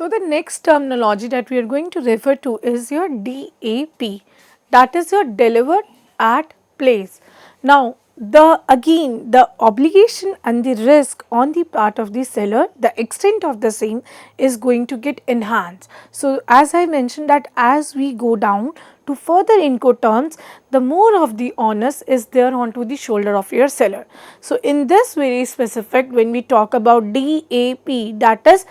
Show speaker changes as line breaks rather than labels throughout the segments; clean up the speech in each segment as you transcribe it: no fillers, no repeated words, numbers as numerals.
the next terminology that we are going to refer to is your DAP, that is your delivered at place. Now, the obligation and the risk on the part of the seller, the extent of the same is going to get enhanced. So, as I mentioned that as we go down to further Incoterms, the more of the onus is there onto the shoulder of your seller. So, in this very specific, when we talk about DAP, that is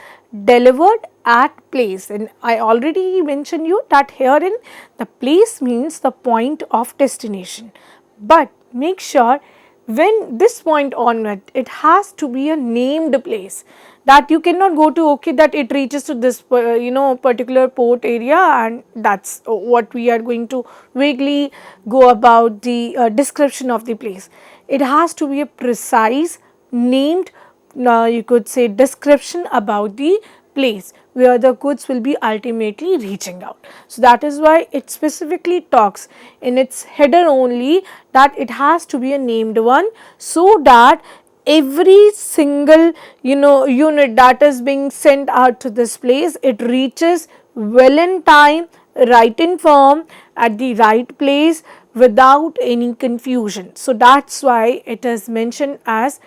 delivered at place, and I already mentioned you that herein the place means the point of destination, but make sure when this point onward it has to be a named place, that you cannot go to okay that it reaches to this particular port area and that's what we are going to vaguely go about the description of the place. It has to be a precise named you could say description about the place where the goods will be ultimately reaching out. So, that is why it specifically talks in its header only that it has to be a named one, so that every single unit that is being sent out to this place, it reaches well in time, right in form, at the right place without any confusion. So, that is why it is mentioned as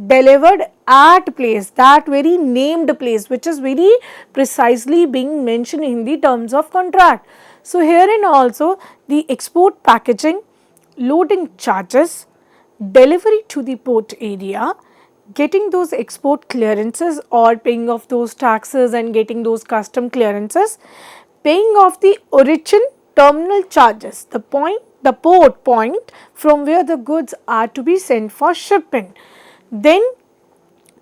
delivered at place, that very named place which is very precisely being mentioned in the terms of contract. So, herein also the export packaging, loading charges, delivery to the port area, getting those export clearances or paying off those taxes and getting those custom clearances, paying off the origin terminal charges, the port point from where the goods are to be sent for shipping. Then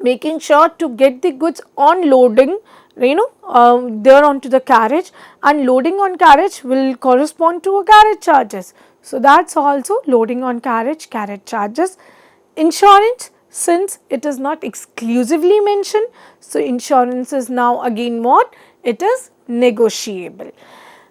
making sure to get the goods on loading, there onto the carriage, and loading on carriage will correspond to a carriage charges. So, that is also loading on carriage charges. Insurance, since it is not exclusively mentioned, so insurance is now again what? It is negotiable.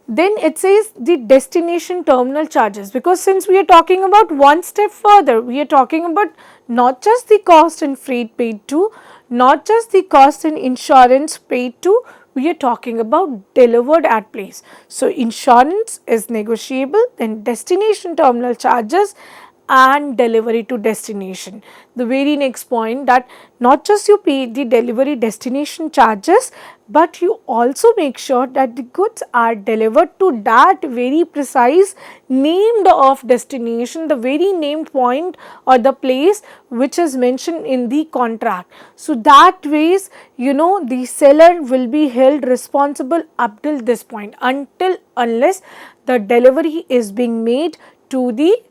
Then it says the destination terminal charges, because since we are talking about one step further, we are talking about not just the cost and freight paid to, not just the cost and insurance paid to, we are talking about delivered at place. So, insurance is negotiable, then destination terminal charges and delivery to destination. The very next point, that not just you pay the delivery destination charges, but you also make sure that the goods are delivered to that very precise named of destination, the very named point or the place which is mentioned in the contract. So, that ways the seller will be held responsible up till this point, unless the delivery is being made to the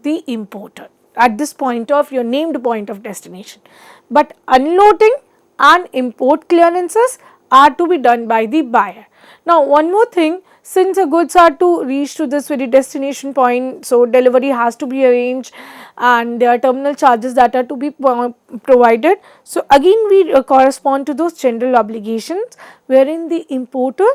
the importer at this point of your named point of destination. But unloading and import clearances are to be done by the buyer. Now, one more thing, since the goods are to reach to this very destination point, so delivery has to be arranged and there are terminal charges that are to be provided. So, again we correspond to those general obligations wherein the importer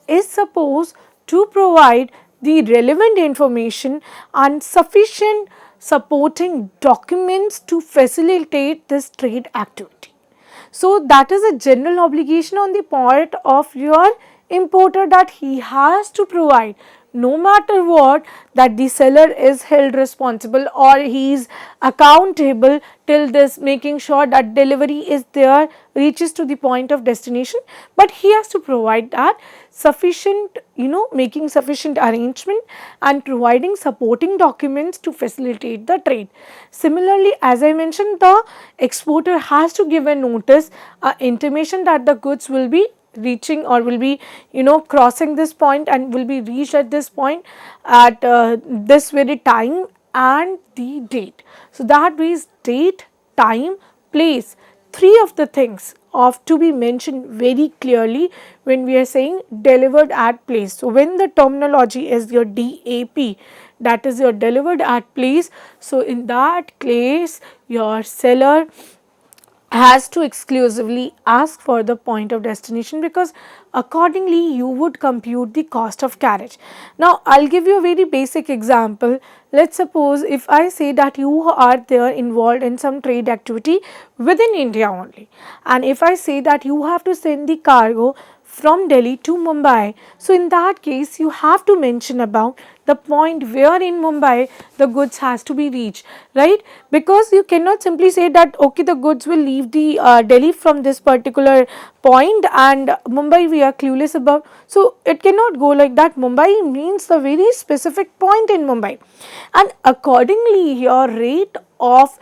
is supposed to provide the relevant information and sufficient supporting documents to facilitate this trade activity. So, that is a general obligation on the part of your importer that he has to provide, no matter what, that the seller is held responsible or he is accountable till this, making sure that delivery is there, reaches to the point of destination, but he has to provide that sufficient, making sufficient arrangement and providing supporting documents to facilitate the trade. Similarly, as I mentioned, the exporter has to give a notice, intimation that the goods will be reaching or will be crossing this point and will be reached at this point at this very time and the date. So, that means date, time, place, three of the things of to be mentioned very clearly when we are saying delivered at place. So, when the terminology is your DAP, that is your delivered at place. So, in that case your seller has to exclusively ask for the point of destination, because accordingly you would compute the cost of carriage. Now, I will give you a very basic example. Let us suppose if I say that you are there involved in some trade activity within India only, and if I say that you have to send the cargo from Delhi to Mumbai. So in that case, you have to mention about the point where in Mumbai the goods has to be reached, right? Because you cannot simply say that okay, the goods will leave the Delhi from this particular point and Mumbai we are clueless about. So it cannot go like that. Mumbai means the very specific point in Mumbai, and accordingly your rate of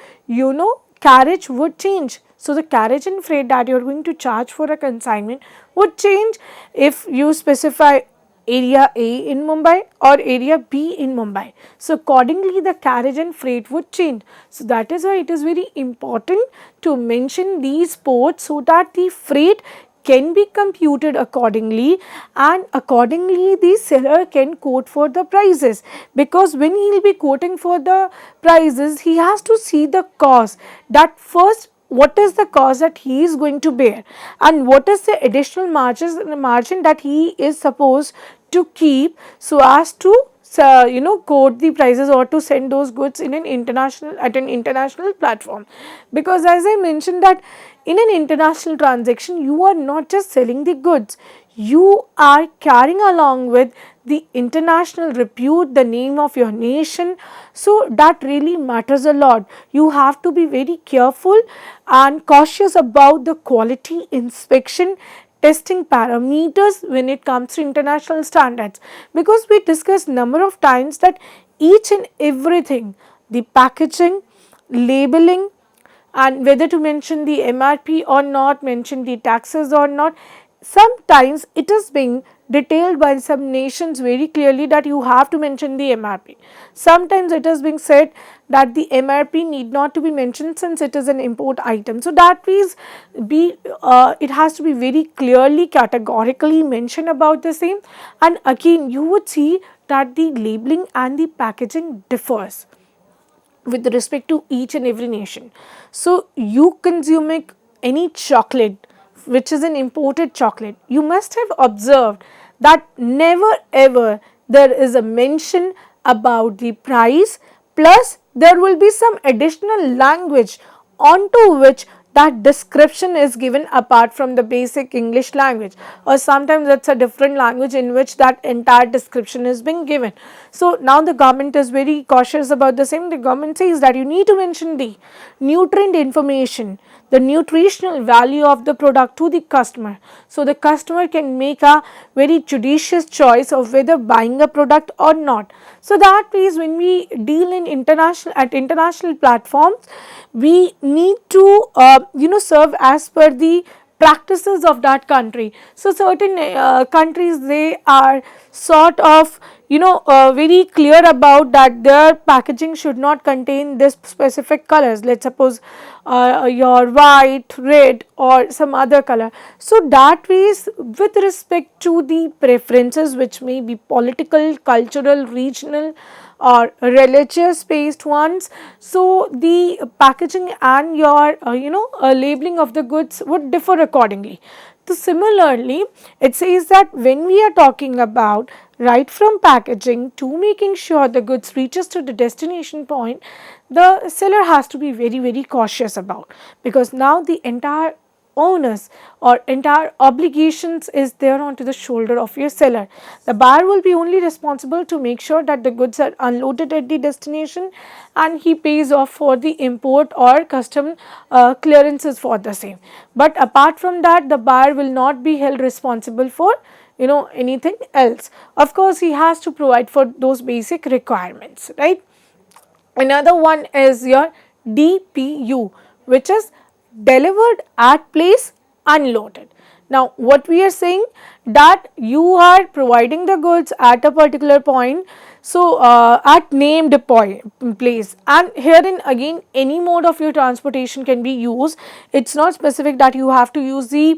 carriage would change. So the carriage and freight that you are going to charge for a consignment would change if you specify area A in Mumbai or area B in Mumbai. So accordingly the carriage and freight would change. So that is why it is very important to mention these ports so that the freight can be computed accordingly, and accordingly the seller can quote for the prices, because when he will be quoting for the prices he has to see the cost, that first what is the cost that he is going to bear and what is the additional margin that he is supposed to keep so as to quote the prices or to send those goods in an international platform. Because as I mentioned that in an international transaction you are not just selling the goods, you are carrying along with the international repute, the name of your nation. So that really matters a lot. You have to be very careful and cautious about the quality inspection testing parameters when it comes to international standards, because we discussed number of times that each and everything, the packaging, labeling, and whether to mention the MRP or not, mention the taxes or not, sometimes it is being detailed by some nations very clearly that you have to mention the MRP. Sometimes it is being said that the MRP need not to be mentioned since it is an import item. So that means it has to be very clearly categorically mentioned about the same, and again you would see that the labeling and the packaging differs with respect to each and every nation. So you consuming any chocolate which is an imported chocolate, you must have observed that never ever there is a mention about the price, plus there will be some additional language onto which that description is given apart from the basic English language, or sometimes it's a different language in which that entire description is being given. So now the government is very cautious about the same. The government says that you need to mention the nutrient information, the nutritional value of the product to the customer, so the customer can make a very judicious choice of whether buying a product or not. So that means when we deal in international platforms, we need to serve as per the practices of that country. So certain countries, they are sort of very clear about that their packaging should not contain this specific colors, let's suppose your white, red or some other color. So that ways with respect to the preferences which may be political, cultural, regional or religious based ones, so the packaging and your labeling of the goods would differ accordingly. So similarly, it says that when we are talking about right from packaging to making sure the goods reaches to the destination point, the seller has to be very cautious about, because now the entire onus or entire obligations is there onto the shoulder of your seller. The buyer will be only responsible to make sure that the goods are unloaded at the destination and he pays off for the import or custom clearances for the same. But apart from that, the buyer will not be held responsible for anything else. Of course, he has to provide for those basic requirements, right? Another one is your DPU, which is delivered at place unloaded. Now what we are saying, that you are providing the goods at a particular point, so at named place, and herein again any mode of your transportation can be used. It's not specific that you have to use the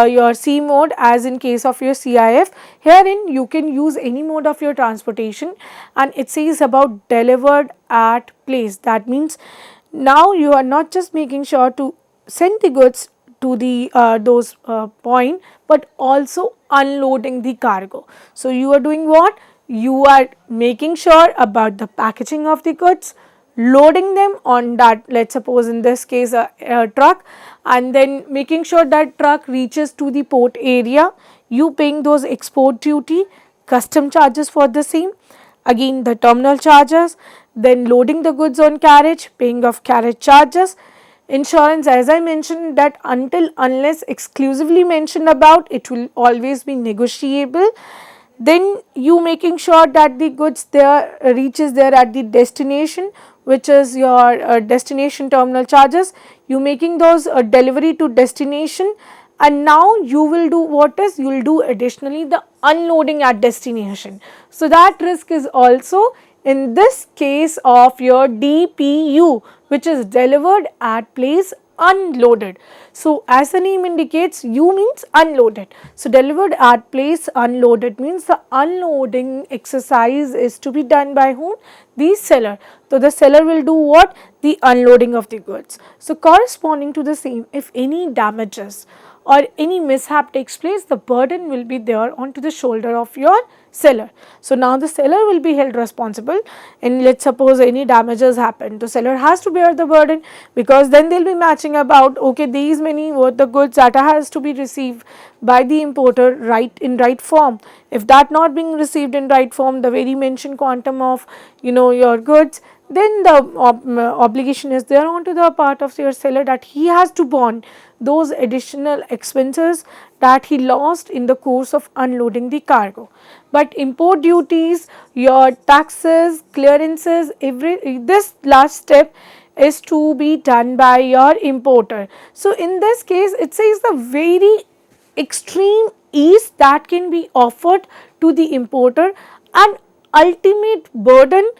your C mode as in case of your CIF. Herein you can use any mode of your transportation, and it says about delivered at place. That means now you are not just making sure to send the goods to the those point, but also unloading the cargo. So you are doing what? You are making sure about the packaging of the goods, loading them on that, let's suppose in this case a truck, and then making sure that truck reaches to the port area. you paying those export duty, custom charges for the same, again the terminal charges, then loading the goods on carriage, paying of carriage charges, insurance, as I mentioned that until unless exclusively mentioned about, it will always be negotiable. Then you making sure that the goods there reaches there at the destination, which is your destination terminal charges, you making those delivery to destination, and now you will do what is, you will do additionally the unloading at destination. So that risk is also in this case of your DPU, which is delivered at place unloaded. So as the name indicates, U means unloaded. So delivered at place unloaded means the unloading exercise is to be done by whom? The seller. So the seller will do what? The unloading of the goods. So corresponding to the same, if any damages or any mishap takes place, the burden will be there onto the shoulder of your seller. So now the seller will be held responsible, and let's suppose any damages happen, the seller has to bear the burden, because then they will be matching about, okay, these many were the goods that has to be received by the importer in right form. If that not being received in right form, the very mentioned quantum of your goods, then the obligation is there onto the part of your seller that he has to bond those additional expenses that he lost in the course of unloading the cargo. But import duties, your taxes, clearances, this last step is to be done by your importer. So in this case, it says the very extreme ease that can be offered to the importer and ultimate burden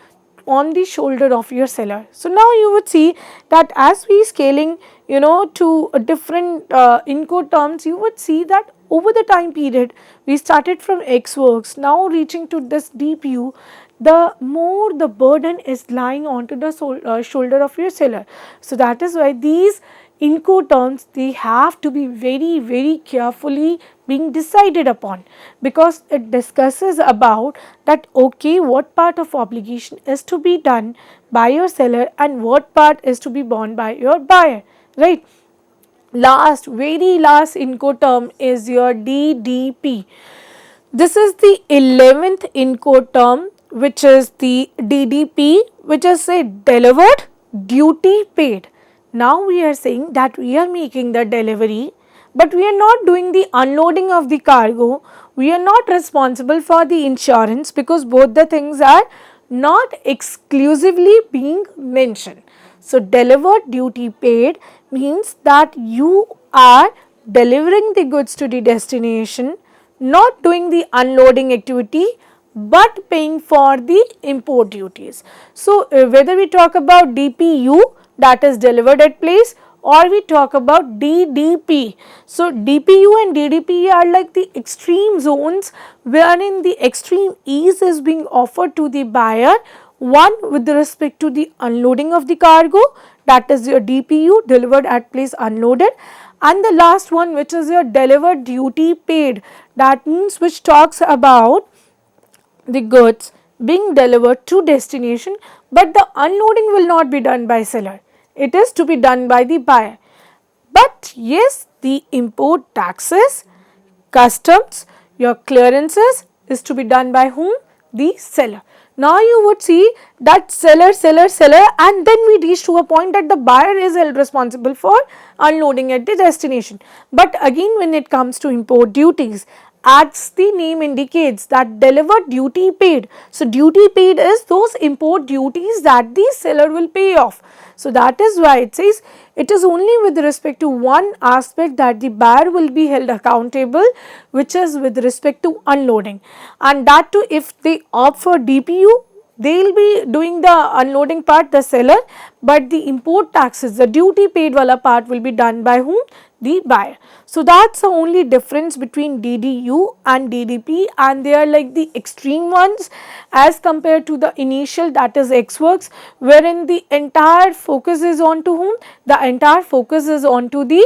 on the shoulder of your seller. So now you would see that as we scaling to a different Incoterms, you would see that over the time period we started from X works, now reaching to this DPU, the more the burden is lying onto the shoulder of your seller. So that is why these Incoterms, they have to be very carefully being decided upon, because it discusses about that, okay, what part of obligation is to be done by your seller and what part is to be borne by your buyer, right. Very last Incoterm is your DDP. This is the 11th Incoterm, which is the DDP, which is a delivered duty paid. Now we are saying that we are making the delivery, but we are not doing the unloading of the cargo. We are not responsible for the insurance, because both the things are not exclusively being mentioned. So delivered duty paid means that you are delivering the goods to the destination, not doing the unloading activity, but paying for the import duties. So whether we talk about DPU, that is delivered at place, or we talk about DDP. So DPU and DDP are like the extreme zones wherein the extreme ease is being offered to the buyer. One with respect to the unloading of the cargo, that is your DPU, delivered at place unloaded, and the last one, which is your delivered duty paid, that means which talks about the goods being delivered to destination, but the unloading will not be done by seller, it is to be done by the buyer. But yes, the import taxes, customs, your clearances is to be done by whom? The seller. Now you would see that seller, and then we reach to a point that the buyer is held responsible for unloading at the destination. But again, when it comes to import duties, as the name indicates, that delivered duty paid. So duty paid is those import duties that the seller will pay off. So that is why it says it is only with respect to one aspect that the buyer will be held accountable, which is with respect to unloading, and that too if they opt for DPU, they will be doing the unloading part, the seller, but the import taxes, the duty paid wala part will be done by whom? The buyer. So that's the only difference between DDU and DDP, and they are like the extreme ones as compared to the initial, that is X works, wherein the entire focus is on to whom? The entire focus is on to the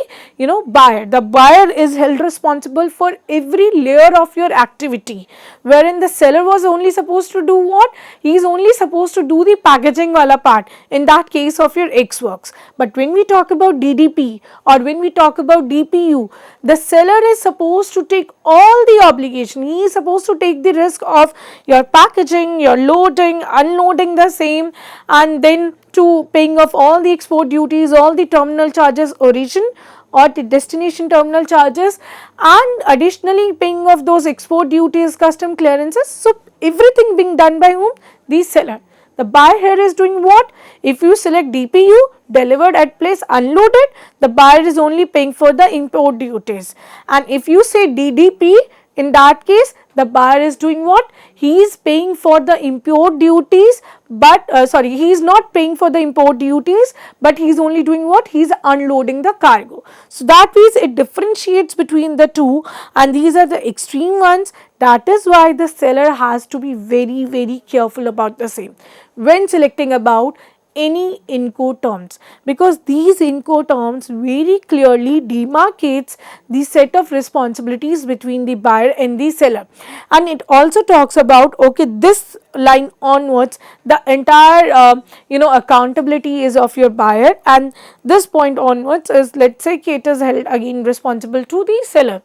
buyer. The buyer is held responsible for every layer of your activity, wherein the seller was only supposed to do what? He is only supposed to do the packaging wala part. In that case case of your X works. But when we talk about DDP or when we talk about DPU, the seller is supposed to take all the obligation. He is supposed to take the risk of your packaging, your loading, unloading the same, and then to paying of all the export duties, all the terminal charges, origin or the destination terminal charges, and additionally paying of those export duties, custom clearances. So everything being done by whom? The seller. The buyer here is doing what? If you select DPU, delivered at place, unloaded, the buyer is only paying for the import duties. And if you say DDP, in that case the buyer is doing what? He is paying for the import duties, but he is not paying for the import duties, but he is only doing what? He is unloading the cargo. So that means it differentiates between the two, and these are the extreme ones. That is why the seller has to be very careful about the same when selecting about any Incoterms, because these Incoterms very clearly demarcates the set of responsibilities between the buyer and the seller. And it also talks about, okay, this line onwards the entire accountability is of your buyer, and this point onwards is, let's say, it is held again responsible to the seller.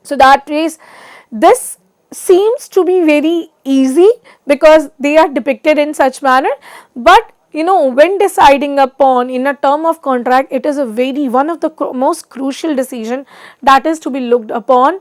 So that is, this seems to be very easy because they are depicted in such manner, but when deciding upon in a term of contract, it is a one of the most crucial decision that is to be looked upon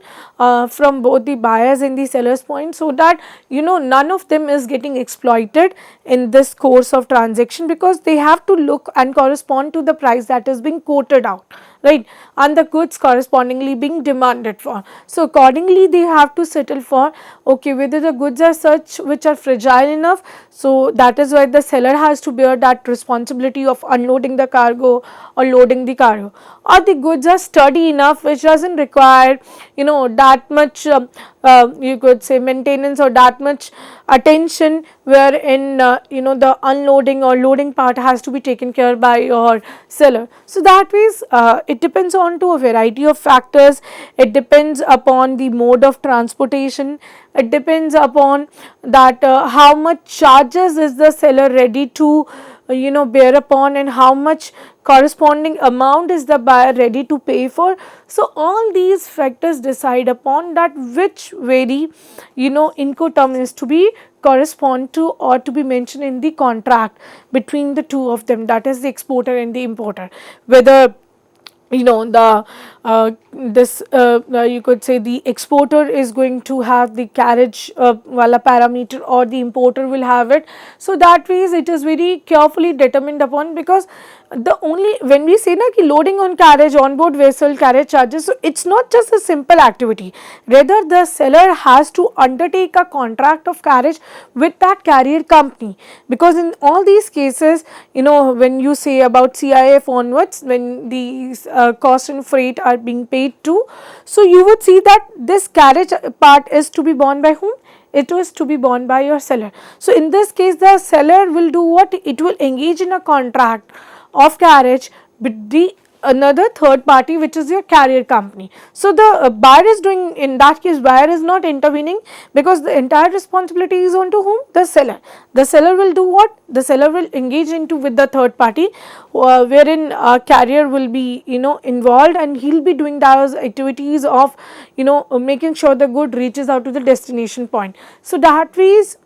from both the buyers and the sellers point, so that none of them is getting exploited in this course of transaction, because they have to look and correspond to the price that is being quoted out, right, and the goods correspondingly being demanded for. So accordingly they have to settle for, okay, whether the goods are such which are fragile enough, so that is why the seller has to bear that responsibility of unloading the cargo or loading the cargo, or the goods are sturdy enough which doesn't require that much you could say maintenance or that much attention, wherein the unloading or loading part has to be taken care by your seller. So that means it depends on to a variety of factors. It depends upon the mode of transportation, it depends upon that how much charges is the seller ready to bear upon, and how much corresponding amount is the buyer ready to pay for. So all these factors decide upon that which very Incoterm is to be correspond to or to be mentioned in the contract between the two of them, that is the exporter and the importer, whether the this you could say the exporter is going to have the carriage wala parameter or the importer will have it. So that ways it is very carefully determined upon, because the only when we say na ki loading on carriage, on board vessel, carriage charges, so it's not just a simple activity, rather the seller has to undertake a contract of carriage with that carrier company, because in all these cases when you say about CIF onwards, when these cost and freight are being paid to, so you would see that this carriage part is to be borne by whom? It was to be borne by your seller. So in this case the seller will do what? It will engage in a contract of carriage with the another third party, which is your carrier company. So the buyer is doing, in that case buyer is not intervening, because the entire responsibility is on to whom? The seller. The seller will do what? The seller will engage into with the third party wherein carrier will be involved, and he will be doing those activities of making sure the good reaches out to the destination point. So that ways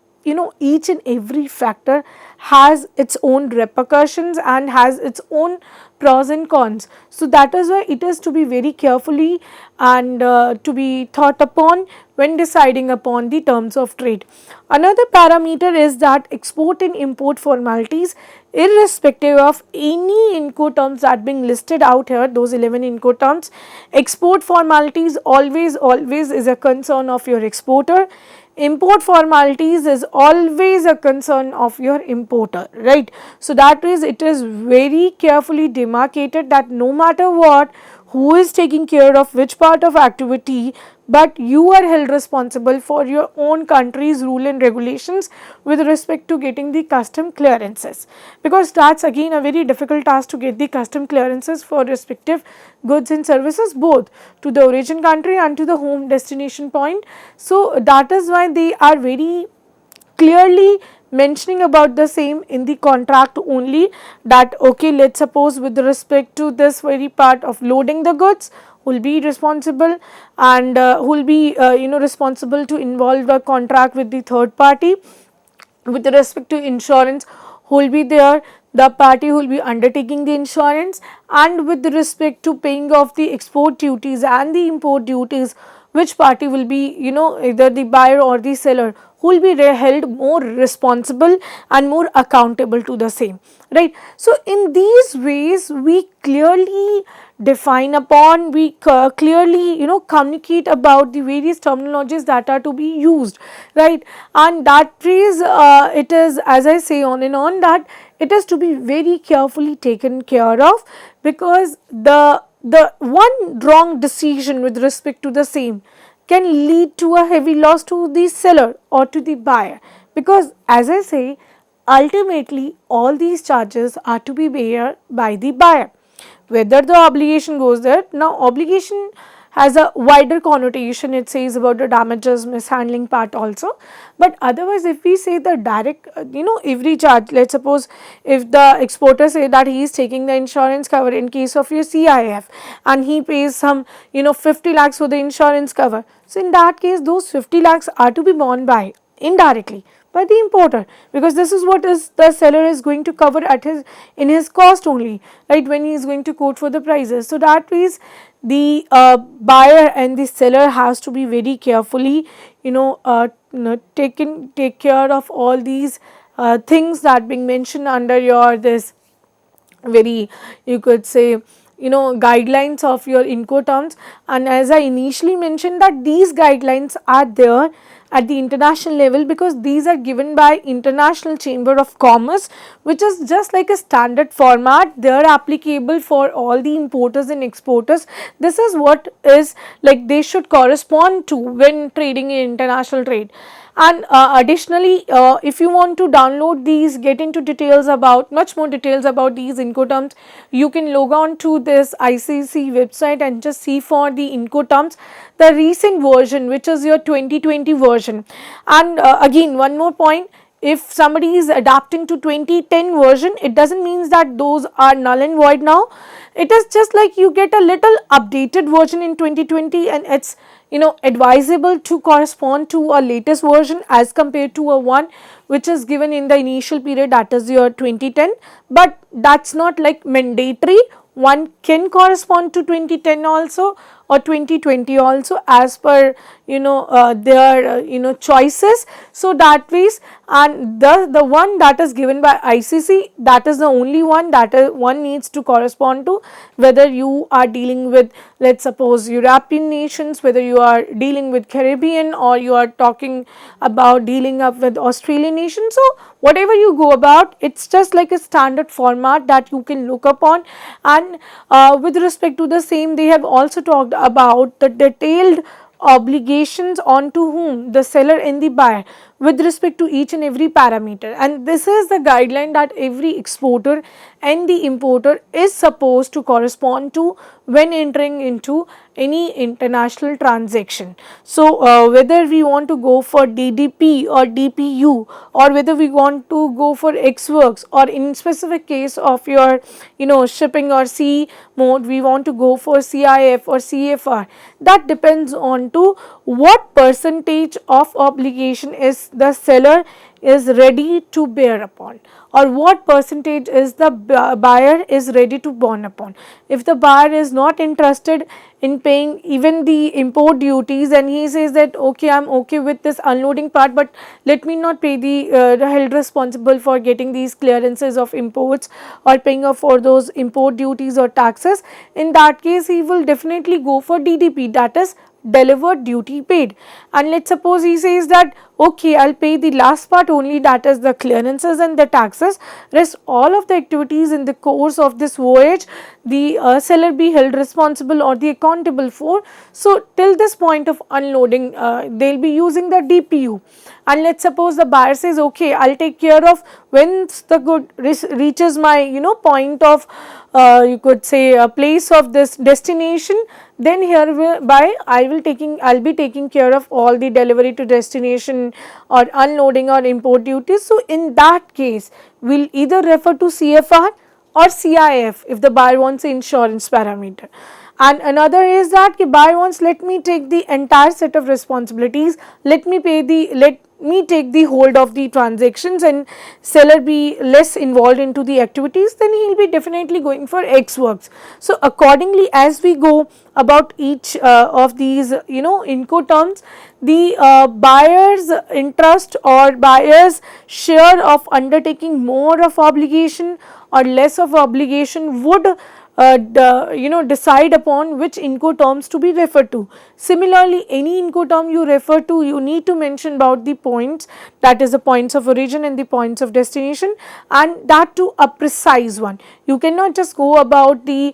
each and every factor has its own repercussions and has its own pros and cons. So that is why it is to be very carefully and to be thought upon when deciding upon the terms of trade. Another parameter is that export and import formalities, irrespective of any Incoterms that being listed out here, those 11 Incoterms, export formalities always is a concern of your exporter. Import formalities is always a concern of your importer, right. So that is, it is very carefully demarcated that no matter what, who is taking care of which part of activity, but you are held responsible for your own country's rule and regulations with respect to getting the custom clearances, because that's again a very difficult task to get the custom clearances for respective goods and services, both to the origin country and to the home destination point. So that is why they are very clearly mentioning about the same in the contract only, that okay, let's suppose with respect to this very part of loading the goods, who will be responsible, and who will be responsible to involve a contract with the third party. With respect to insurance, who will be there, the party who will be undertaking the insurance. And with respect to paying off the export duties and the import duties, which party will be either the buyer or the seller, who will be held more responsible and more accountable to the same, right. So in these ways we clearly define upon, we clearly communicate about the various terminologies that are to be used, right. And that phrase, it is, as I say on and on, that it is to be very carefully taken care of, because the one wrong decision with respect to the same can lead to a heavy loss to the seller or to the buyer, because as I say, ultimately all these charges are to be borne by the buyer, whether the obligation goes there. Now obligation has a wider connotation, it says about the damages, mishandling part also, but otherwise if we say the direct every charge, let's suppose if the exporter say that he is taking the insurance cover in case of your CIF, and he pays some 50 lakhs for the insurance cover, so in that case those 50 lakhs are to be borne by indirectly by the importer, because this is what is the seller is going to cover at his in his cost only, right, when he is going to quote for the prices. So that means the buyer and the seller has to be very carefully take care of all these things that being mentioned under your this very, you could say, guidelines of your Incoterms. And as I initially mentioned, that these guidelines are there at the international level, because these are given by International Chamber of Commerce, which is just like a standard format. They are applicable for all the importers and exporters. This is what is like they should correspond to when trading in international trade. And additionally, if you want to download these, get into details about much more details about these Incoterms, you can log on to this ICC website and just see for the Incoterms, the recent version, which is your 2020 version. And again, one more point, if somebody is adapting to 2010 version, it doesn't mean that those are null and void now. It is just like you get a little updated version in 2020, and it's advisable to correspond to a latest version as compared to a one which is given in the initial period, that is your 2010, but that's not like mandatory. One can correspond to 2010 also or 2020 also as per their choices. So that ways, and the one that is given by ICC, that is the only one that one needs to correspond to, whether you are dealing with, let's suppose, European nations, whether you are dealing with Caribbean, or you are talking about dealing up with Australian nations. So whatever you go about, it's just like a standard format that you can look upon. And with respect to the same, they have also talked about the detailed obligations on to whom, the seller and the buyer, with respect to each and every parameter. And this is the guideline that every exporter and the importer is supposed to correspond to when entering into any international transaction. So whether we want to go for DDP or DPU, or whether we want to go for X works, or in specific case of your shipping or sea mode, we want to go for CIF or CFR, that depends on to what percentage of obligation is the seller is ready to bear upon, or what percentage is the buyer is ready to borne upon. If the buyer is not interested in paying even the import duties, and he says that okay, I am okay with this unloading part, but let me not pay the held responsible for getting these clearances of imports or paying up for those import duties or taxes, in that case he will definitely go for DDP, that is delivered duty paid. And let's suppose he says that okay, I'll pay the last part only, that is the clearances and the taxes, rest all of the activities in the course of this voyage the seller be held responsible or the accountable for. So till this point of unloading they'll be using the DPU. And let's suppose the buyer says okay, I'll take care of once the good reaches my point of you could say a place of this destination, then hereby I'll be taking care of all the delivery to destination or unloading or import duties. So in that case, we'll either refer to CFR or CIF if the buyer wants the insurance parameter. And another is that the buyer wants, let me take the entire set of responsibilities, let me take the hold of the transactions and seller be less involved into the activities, then he will be definitely going for X works. So accordingly, as we go about each of these Incoterms, the buyer's interest or buyer's share of undertaking more of obligation or less of obligation would decide upon which Incoterms to be referred to. Similarly, any Incoterm you refer to, you need to mention about the points, that is the points of origin and the points of destination, and that to a precise one. You cannot just go about the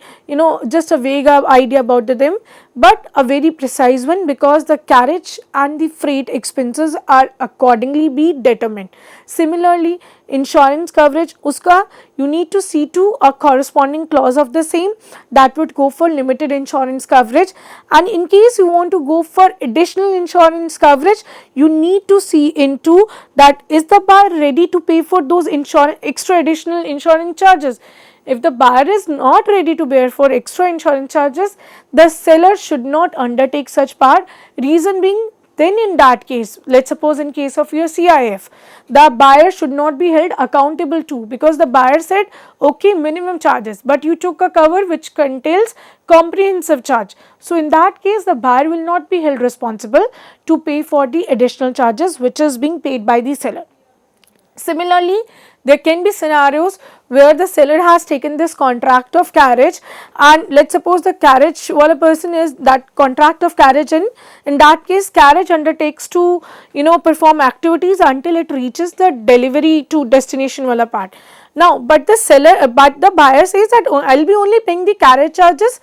just a vague idea about them, but a very precise one, because the carriage and the freight expenses are accordingly be determined. Similarly, insurance coverage, uska you need to see to a corresponding clause of the same, that would go for limited insurance coverage. And in case you want to go for additional insurance coverage, you need to see into that, is the buyer ready to pay for those extra additional insurance charges. If the buyer is not ready to bear for extra insurance charges, the seller should not undertake such part. Reason being, then in that case, let's suppose in case of your CIF, the buyer should not be held accountable to, because the buyer said okay minimum charges, but you took a cover which contains comprehensive charge. So in that case, the buyer will not be held responsible to pay for the additional charges which is being paid by the seller. Similarly, there can be scenarios where the seller has taken this contract of carriage, and let's suppose the carriage wala person is that contract of carriage, and in that case carriage undertakes to perform activities until it reaches the delivery to destination wala part. Now, but the buyer says that I'll be only paying the carriage charges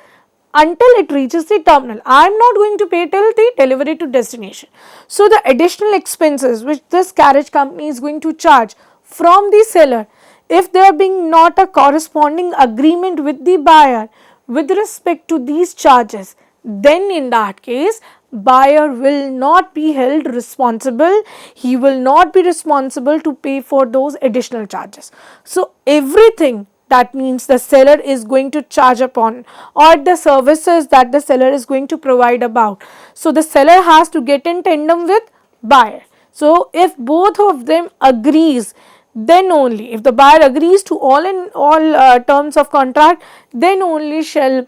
until it reaches the terminal. I am not going to pay till the delivery to destination. So the additional expenses which this carriage company is going to charge from the seller, if there being not a corresponding agreement with the buyer with respect to these charges, then in that case buyer will not be held responsible. He will not be responsible to pay for those additional charges. So everything that means the seller is going to charge upon, or the services that the seller is going to provide about, so the seller has to get in tandem with buyer. So if both of them agrees, then only, if the buyer agrees to all terms of contract, then only shall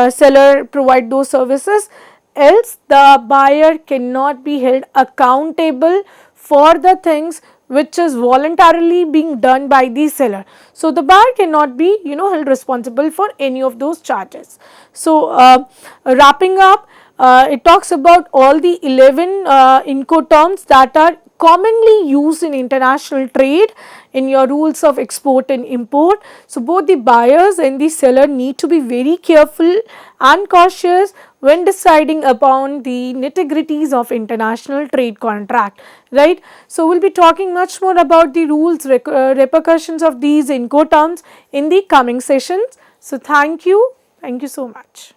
seller provide those services, else the buyer cannot be held accountable for the things which is voluntarily being done by the seller. So the buyer cannot be held responsible for any of those charges. So wrapping up, it talks about all the 11 Incoterms that are commonly used in international trade in your rules of export and import. So both the buyers and the seller need to be very careful and cautious when deciding upon the nitty-gritties of international trade contract, right. So we'll be talking much more about the rules, repercussions of these Incoterms in the coming sessions. So thank you so much.